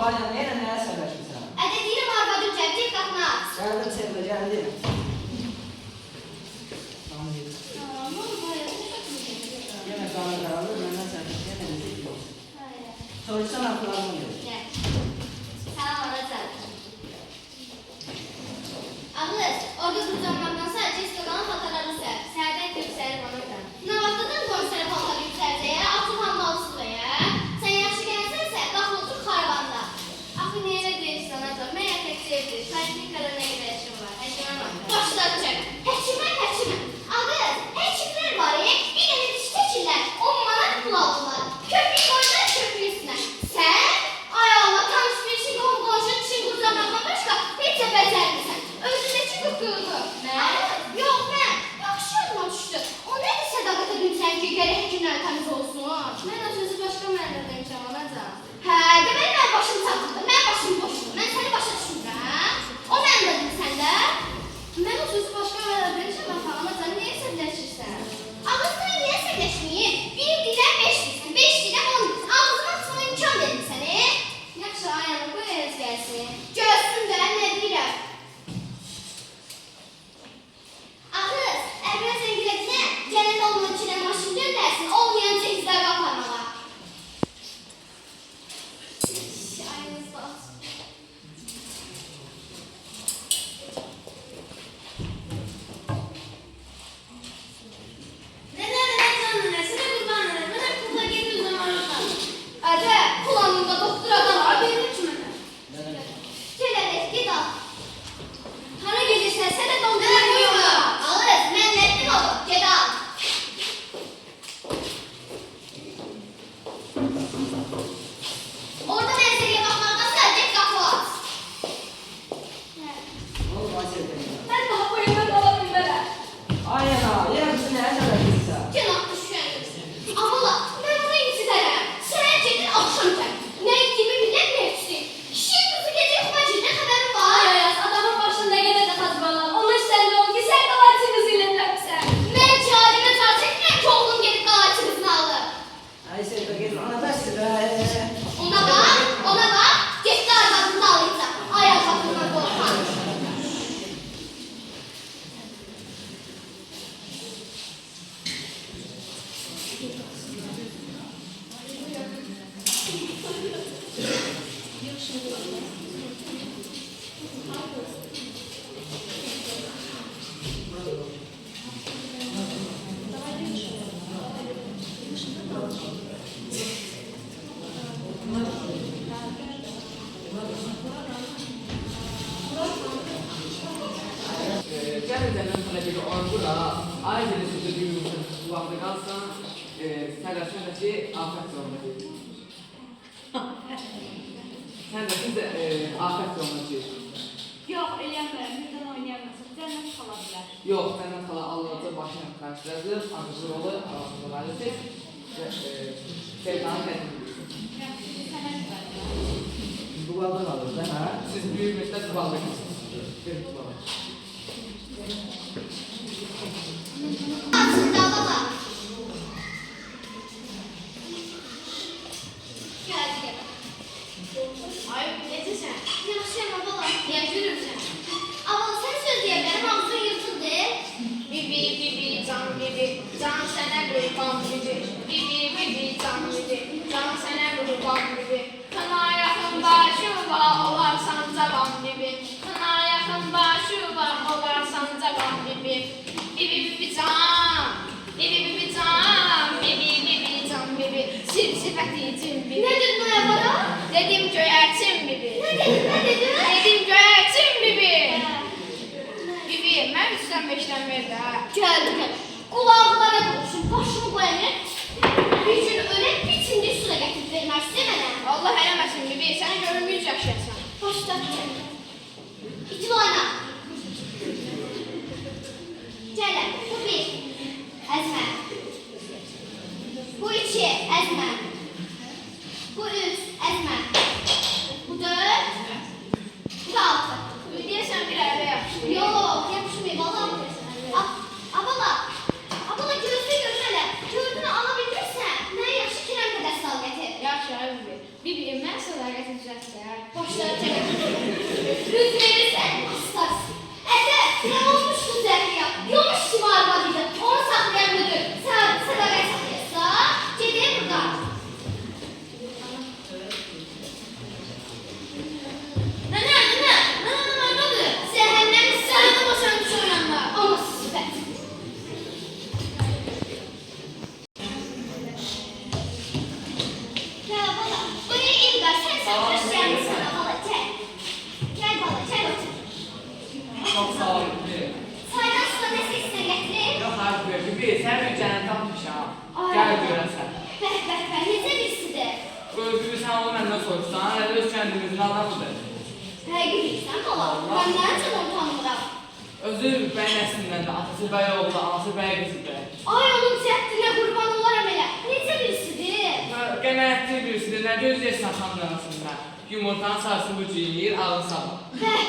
Aynen, nəyə səbəşmirsən? Ədə deyirəm arvadım cəbcək qapını aç. Gəldim sevdə, gəldim. Yenə qanı qaralır, məndən səbəşir, yenə necə gidiyor. Soruşsan haqlarını verir. Salam anacığım. Ağız, orada duracaqlardansa Cestoqanın fotolarını sər. Sərdən göstərir bana da. Nə vaxtadan qoysana fotoları yüksəlcəyə, atın hammalısın ya. Sən yaxşı gəlsənsə, qalx otur karavanda. Axı niyə elə deyirsən anacığım? Mən yətəkçiyirdir. Poliklinikada nə qədər işim var? Həkimə var. Başlar çək. Həkimə. Ağız, həkimlər var ya. Bir dənə diş çəkirlər. 10 manat pul alırlar. Köpük qoyurlar köpük üstünə. Sən, ay Allah, tanış bir şey qonşu dişin qurcaqlardan başqa heç də becərmirsən. Özündəki qıqqıldı. Yox, mən. Yaxşı yadıma düşdü. O nədir sədaqətə gülsən ki, gərək həkimlər təmiz olsun? Mən o sözü başqa mənada demişəm, anacığım. Hə, demək mən başım çatırdı. Mən başım boşdur. Mən səni başa düşmürəm. O mənada dedim səndə. Mən o sözü başqa mənada demişəm, anacığım. Niyə əsəbləşirsən? Ağızdan niyə əsəbləşməyib? Bir dilə 5 dilsən, 5 dilə 10 dilsən. Ağzını açmana imkan verin səni. Yaxşı, ayağına qoy ez gəlsin. Görsün də, nə deyirəm? Ağız, əvvəl sən girəcəksən, gələn olmayan içinə maşın göndərsin, olmayan çəkizlər qaparmalar. Ayınız da aç. Ədə, kulağımda doktor adam var, verir ki mənə. Gəl ədə, ged al. Hara gedirsən, sənə dondurma qoyurlar. Alırız, mən nətdim olur, ged al. Orada mən sənə baxmaqdasa, get qapı aç. Ne oldu bana sevdə? Mən daha boyunma qalabım belə. Aynen abi, yenə bizi nəyə səbəşmirsən? Gel atlı şüyən. Amala, mən bunu incitərəm. Səhər gedir, axşam gəl. Nə etdiyimi bilən nefsin. Şiir qızı gecə yuxuma gir, nə xəbərin var? Ayas, adamın başında nə qədər də xazbalar. Onun işlərində ol ki, sən qalatçınızı ilə öpsən. Mən carime car çəkmirəm ki, oğlum gedib qalatçımızını alır. Ay sevdə, gel, ana bəsdir be. Ona bax, getdi arvadını da alıysa. Ay arvadından qorxan. Gələcəndən sonra bir orqura, aydın sözü duyulmuşsun, kulaqda qalsan, sələşmədəki afət yoluna gedir. Sən də biz də afət yoluna gedir. Yox, eləyəmərəm, birdən oynayamazsın. Cənnət qala bilər. Yox, səndən xala Allah'ı başına qarşıladır, arzusu olur, arasında vardır və sevdanı qədim. Yaxşı, sənə güvənirəm. Duvarda qalır da, hə? Siz büyük müddət duvarda geçirsiniz. Bir duvarda. Açın baba. Gəldi gəl. Ay, necəsən? Yaxşıyam abala. Niyə gülürsən? Abala sən söz deyə bilərəm, ağzın yırtıldı. Bibi, can sənə qurban bibi. Bibi, can bibi, can sənə qurban bibi. Kına yaxın başı var, olarsan cavan bibi. Kına yaxın başı var, olarsan cavan bibi. Bibi, can, bibi, can, bibi, can bibi. Sifəti cin bibi. Nə dedin o abala? Dedim göyərçin bibi. Nə dedin? Dedim göyərçin bibi. Bibi, mən üstənməkdən də. Gəldi gəl. Qulağlara qoluşun, başımı qoyamır. Bir gün ölək, bir çində üstünə gətirib vermək istəmənə. Allah eləməsin bibi, səni görüm 100 yaşayasın. Başla gəl. İtil oyna. Gələ, bu bir. Əzmə. Bu iki, əzmə. Bu üç, əzmə. Bu dörd. Bu da altı. Deyəsən bir ərdə yapışdı. Yox, yapışmayıb, Allah. Abala, gözlü görmələ. Gördüğünü ala bilmirsən. Nə yaxşı kirəm qədər sal gətir. Yaxşı, bir. Bibim, mən sədaqət üzrəsində. Başları çəkək. Düz verirsən, astarsın. Əgər nə olmuşdu Zəhriya, yomuş kimi arvad idi, onu saxlayan müdür, sədaqət saxlayırsa, gedir buradan. Nənə, arvadır. Zəhənnəm Sənə istəyir, boşanmış oyanlar. amma sifət. Ya bala, buraya İlqar, sən sərbəstlərin sana bala, gəl. Gəl bala, gəl otur. Çok sağ ol Bibi. Çaydan sonra nəsə istə gətirir? Yok artık Bibi, sen bir cennet tapmışam. Ay. Gel görəsən. Bəh, necə birisidir? Bibi sen onu benden soruşsan, hələ öz kendimizin adamıdır. Həqiqi bilirsən bala, mən nə üçün onu tanımıram? Özü bəy nəslindən də, atası bəy oğlu, anası bəy qızıdır. Ay, onun cəddinə qurban olaram elə. Necə birisidir? Qəmətli birisidir, nə gözləyirsən xanın arasında. Yumurtanın sarısı bu yiyir, ağın salır. Bəh,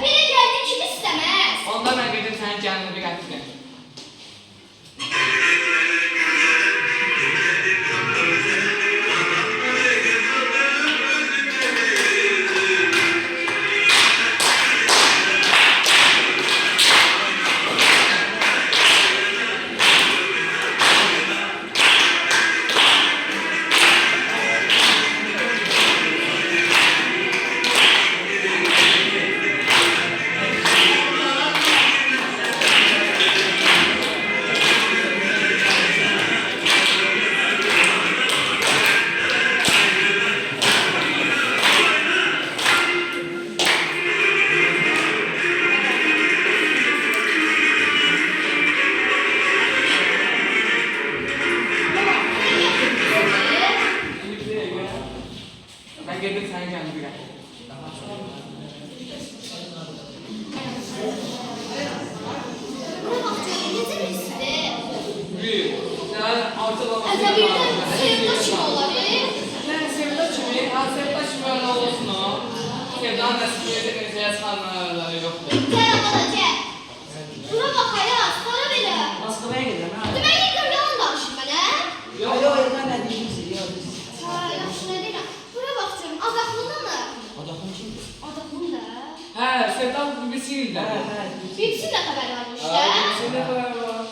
belə gəldi kim istəməz? Onda mən gedim sənin gəlinini gətirim. Ben gedim sənin gəlinini gətirim. Buna bax, necə birisidir? Bir, sən ortalama... Ədəbiyyatın sevda kimi olar, Yəni sevda kimi, sevda kimi öyle olsun o. Sevdanın nəsli necəyə çıxanları yoxdur. Gəl bala, gəl. Buna bax, Ayaz, para belə. Moskvaya gidelim ha. Demək İlqar yalan danışır mənə? Yok yok Elkan ne diyeyim yok. Ha, yaxşı, nə deyirəm? Buna bax, canım, adaqlıdır mı? Adamın kimdir? Adaqlı da. Hə, sevda BBC ilə. BBC də xəbər vermiş Hə, də. BBC nə xəbər var?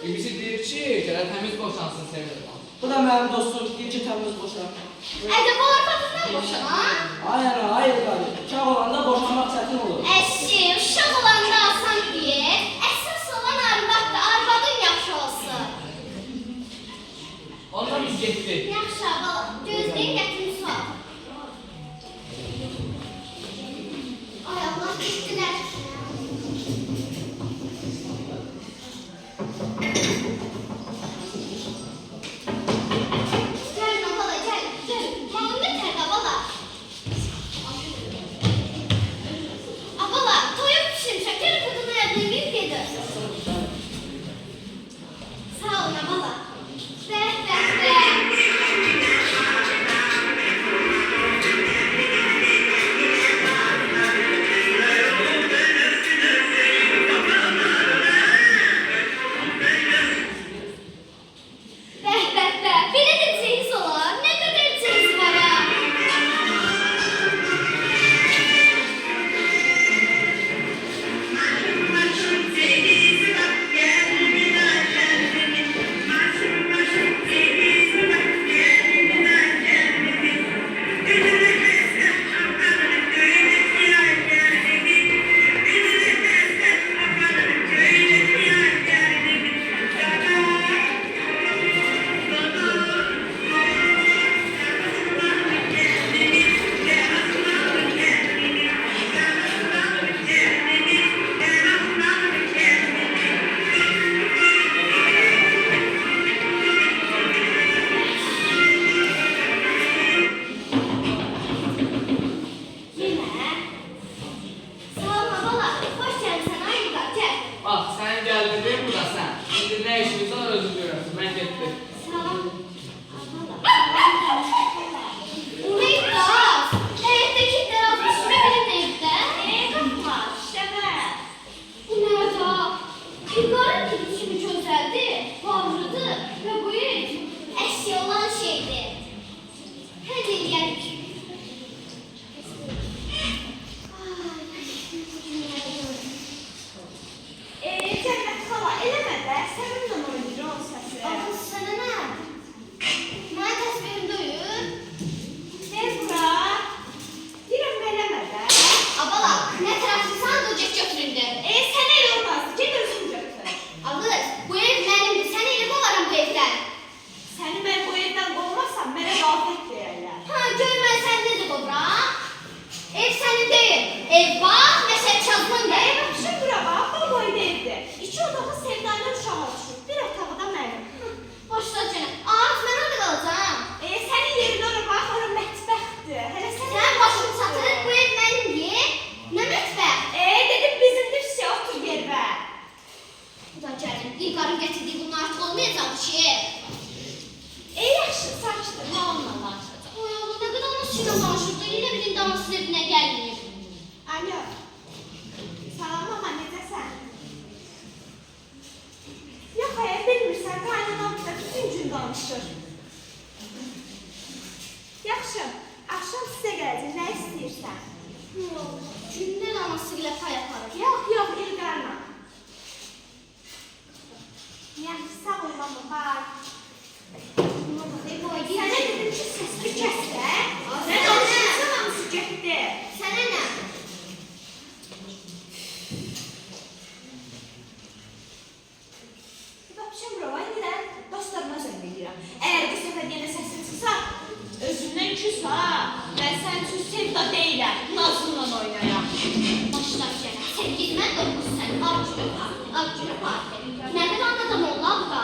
BBC deyir ki, gələ təmiz boşansın sevda. Bu da benim dostum. İlk temiz boşan. Ədə bu arvadından boşanan? Hayır gari. Uşaq olanda boşanmak çətin olur. Əşi, uşaq olanda asan deyil. Əsas olan arvaddır, arvadın yaxşı olsun. Ondan biz getdik. Yaxşı, bala, gözləyin gətirin sual. Ay Allah, getdilər. Gəlin, bala, gəl. Malın nə tərdə, bala? Bala, toyuq pişirmişəm. Gəl qızını evlənməyib gedir. Sağ ol, bala. Bəh. Sizinlə danışırdı, yenə bizim damsız evinə gəlməyib. Alo. Salam mama, necəsən? Yox, bilmirsən, qaynanam da bütün gün danışır. Yaxşı, axşam sizə gələcək, nə istəyirsən? Gündən anası ilə pay aparır. Yox, İlqarla. Yaxşı, sağ ol mama, bay. Sənə dedim ki, səsini kəssə. Sən danışırsan, hamısı getdi. Sənə nə? Vəbşəm Rova, yenə dostlarıma zəng edirəm. Əgər bu səfər yenə səsin çıxsa, özündən küs ha. Mən sənin üçün sevda deyiləm, Nazlı'la oynayam. Başlar yenə. Sən gizmən dokuz sən. Al cürə parti. Nədən anladım onlar da?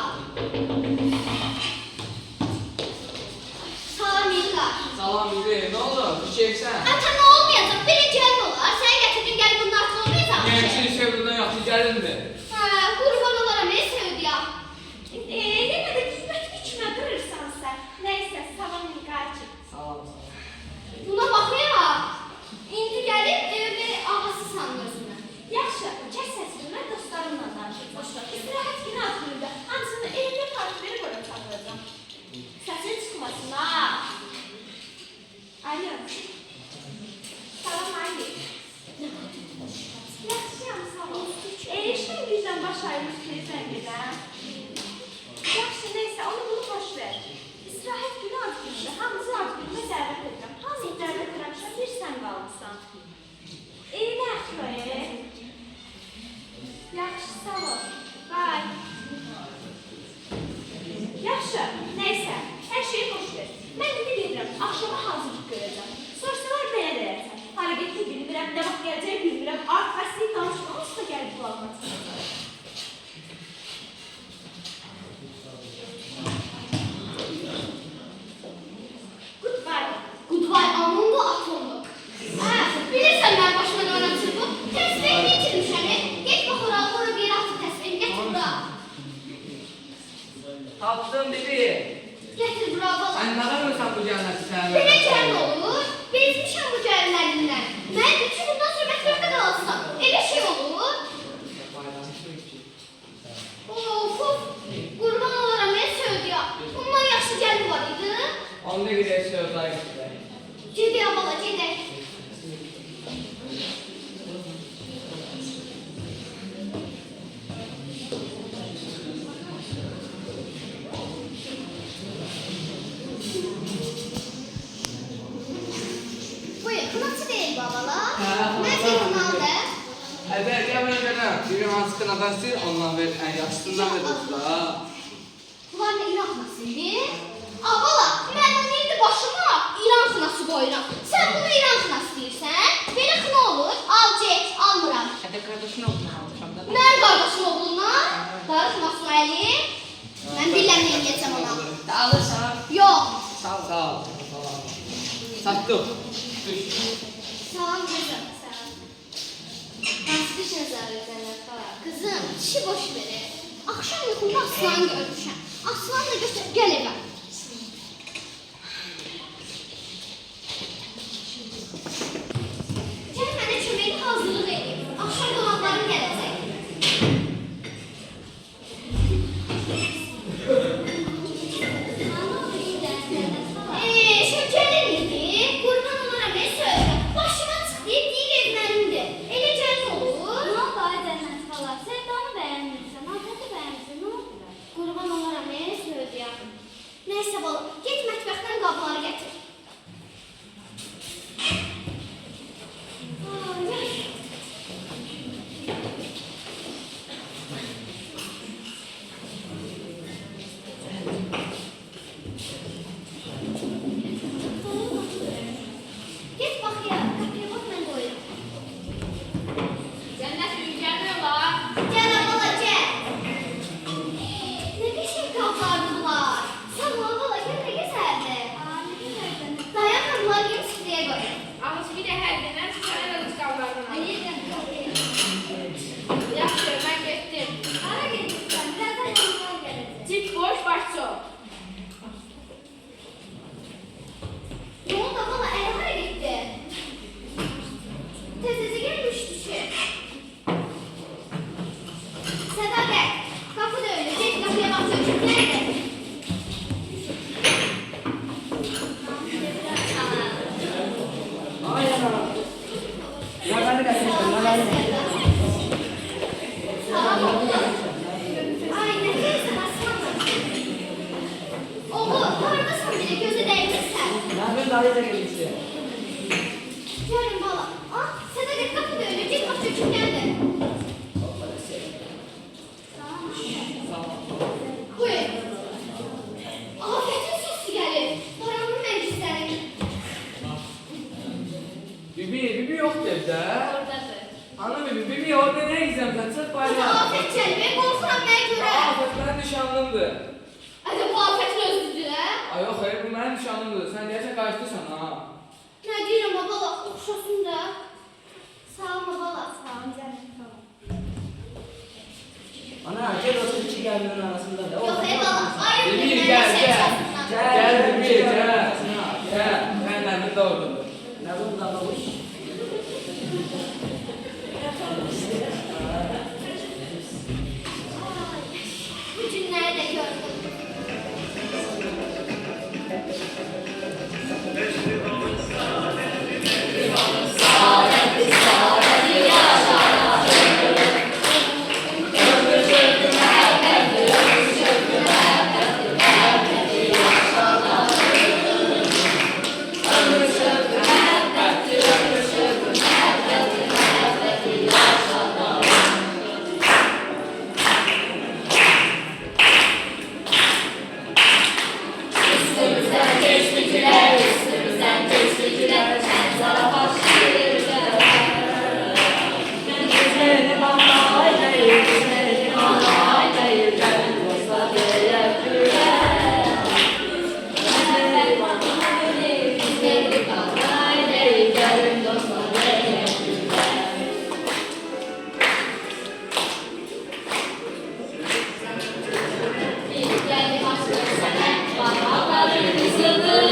Salam İlqar. Salam İri, ne oldu? Bir şeysən? Ata nə olmayacaq? Birinci gəlin olar. Sən gətirdin gəlin bunun artıq olmayacaq. Niye için sevdiğinden yaptı gelindi? Qurban olaram, ne sevdi ya? Yenə də qismət içmə qırırsan sən. Nəysə, salam İlqarcığım. Salam. Buna bax ya. İndi gəlib evimi ağası sanır özünü. Yaxşı, kəs səsini, mən dostlarımla danışıb boşlar. İstirahət günü atmırdı. Hamısını evdə parti verib ora çağıracam. Səsin çıxmasın ha. Alo. Salam Ali. Yaxşıyam, sağ ol. İşdən gücdən baş ayırmış tezdən gedən. Yaxşı, neysə, onu bunu boş ver. İstirahət günü ad günüdür. Hamısı ad günümə dəvət edirəm. Hamı dəvət edirəmsə, bir sən qalmışsan. Nə xeyr? Yaxşı, sağ ol. Bye. Yaxşı, neysə, hər şeyi boş ver. Mən indi gedirəm, axşama hazırlıq görəcəm. Sorsalar belə deyərsən. Hara getdi bilmirəm, nə vaxt gələcək bilmirəm. Art fəsliyi danışmamız da gəlib qulağıma çıxacaq. Goodbye. Goodbye, amondu atomdu. Bilirsən mən başıma nə oynatır bu? Təsbihini itirmişəm. Get bax ora bir yere atı təsbihini. Getir bura. Taptım bibi. Getir bura bala. Sen ne yapıyorsan bu cenneti sen? Belə gəlin olur. Bezmişəm bu gəlinlərindən. Mən bütün bundan sonra mətbəxdə qalasam. Elə şey olur. Of. Qurban olaram, nə söyledi ya? Bundan yaxşı gəlin var idi. Onda gidelim sözler gidelim. Gedək bala, gedək. Buyur, kınatçı değil babalar. Mən bir kınalı. Evet, gel ben verem. Birim hansı kınadan sil, ondan ver. En yaşlısından ver dostlar. Bunlar ne İran kınasıydı? Bala, mən onu indi başıma İran kınası qoyuram. Sən bunu İran kınası deyirsən, belə kına olur. Al, get, almıram. Hadi kardeşin oğlunu almışam da. Mən qardaşım oğluna darı kınasını əli. Mən biləm nə edəcəm ona. Alırsan. Yox. Sağ ol. Sağ ol. Sattım. Düş. Salam qızım. Hansı dişin zərrətənlər xala? Qızım, dişi boş verir. Axşam yuxumda aslan görmüşəm. Aslan da götür, gəl evə. Gəl mənə köməkli hazırlıq edeyim. Axşam qonaqlarım gələcək. Şu gəlin idi. Qurban olaram, nə söyləyirəm. Başıma çıxdı, deyir ev mənimdir. Elə gəlin olur. Ne oldu Aydenet hala? Sevdanı beğenmişsin, Ahmet'i beğenmişsin. Ne oldu? Qurban olaram, nə söyləyirəm. Nəysə bala, get mətbəxdən qabları gətir. Get bax ya, qapıya bax, mən qoyuram. Cennet ülkemiyorlar. Gəl bala, gəl. Nə qəşəng qablardır bunlar. Sən bala, gəl nə gözəldir. Dayan, bunları yem süfrəyə qoy. Ağız bir de her günden sana da kıskanlardan al. Yaxşı, ben gittim. Hara gedirsən? Birazdan yanına gələcək. Cip boş, baş çok. Ne oldu bala, əl Sevda. Sağ ol. Ay ne deyirsən Aslanım? Oğul, haradasan bile gözə dəymirsən? Ben daha da gelmişti. Görün bala. Ah, Sədaqət qapıda ölür. Git bax çöküb gəldi. Buyur. Afətin səsi gəlir. Paramı mən gizlərim. Bibi yok evde. Oradadır. Ana bibi orada ne gizem sen sırf Bu paylaş. afət gəlmir. Qorxuram mənə görə. Afet benim nişanlımdı. Hadi bu afətin özüdür, hə? Ay yok hayır bu benim nişanlımdı. Sen gerçekten karıştırsan ha. Nə deyirəm bala, oxşasın da. Sağ ol bala. Sağ ol canım. Ana gel otur iki gelmenin arasında. Yox, eyvallah. Ayrı Bibi bir gel şey gel. çalsınlar. Gel bibi gel. Gel. Ben de doğru. Ne bu da bu iş? Bu günləri də gördüm. Geldi başlıyor sana. Bana haberin kızıldı.